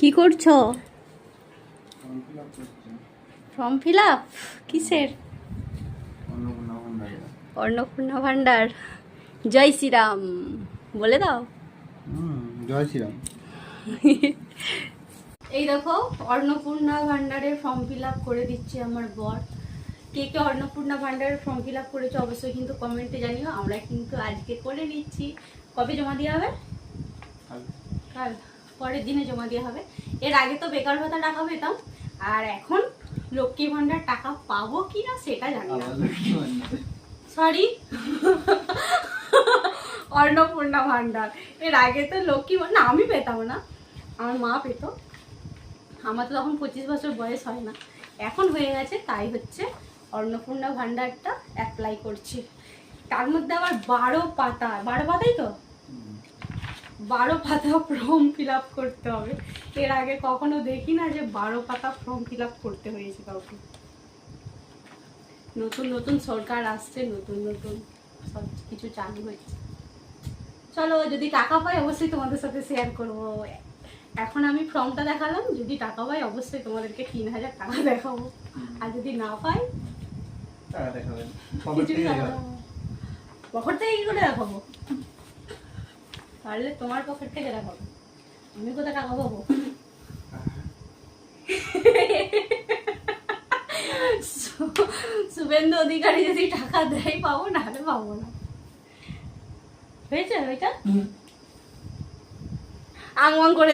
কি করছো? Form fill up কিসের? অন্নপূর্ণা ভান্ডার। জয় শ্রীরাম বলে দাও। জয় শ্রীরাম। এই দেখো অন্নপূর্ণা ভান্ডারের ফর্ম ফিল আপ করে দিচ্ছে আমার বর। কে কে অন্নপূর্ণা ভান্ডারের ফর্ম ফিল আপ করেছো অবশ্যই কিন্তু কমেন্টে জানিও। আমরা কিন্তু আজকে করে নিচ্ছি। কবে জমা দেওয়া হবে? কাল। পরের দিনে জমা দেওয়া হবে। এর আগে তো বেকার ভাতা টাকা পেতাম, আর এখন লক্ষ্মী ভান্ডার টাকা পাবো কি না সেটা জানি না। সরি, অন্নপূর্ণা ভান্ডার। এর আগে তো লক্ষ্মী না আমি পেতাম না, আমার মা পেত। আমার তো তখন 25 বছর বয়স হয় না, এখন হয়ে গেছে, তাই হচ্ছে অন্নপূর্ণা ভান্ডারটা অ্যাপ্লাই করছি। তার মধ্যে আবার 12 পাতাই তো 12 পাতা ফর্ম ফিল আপ করতে হবে। এর আগে কখনো দেখি না যে 12 পাতা ফর্ম ফিল আপ করতে হয়েছে কাউকে। নতুন নতুন সরকার আসছে, নতুন নতুন সব কিছু চালু হয়েছে। চলো, যদি টাকা পাই অবশ্যই তোমাদের সাথে শেয়ার করব। এখন আমি ফর্মটা দেখালাম, যদি টাকা পাই অবশ্যই তোমাদেরকে 3000 টাকা দেখাবো। আর যদি না পাই পকেট থেকে কি করে দেখাবো? পারলে তোমার পকেট থেকে দেখাবো, আমি কোথায় টাকা পাবো? শুভেন্দু অধিকারী যদি টাকা দেয় পাবো, নাহলে পাবো না। হয়েছে ওইটা আং করে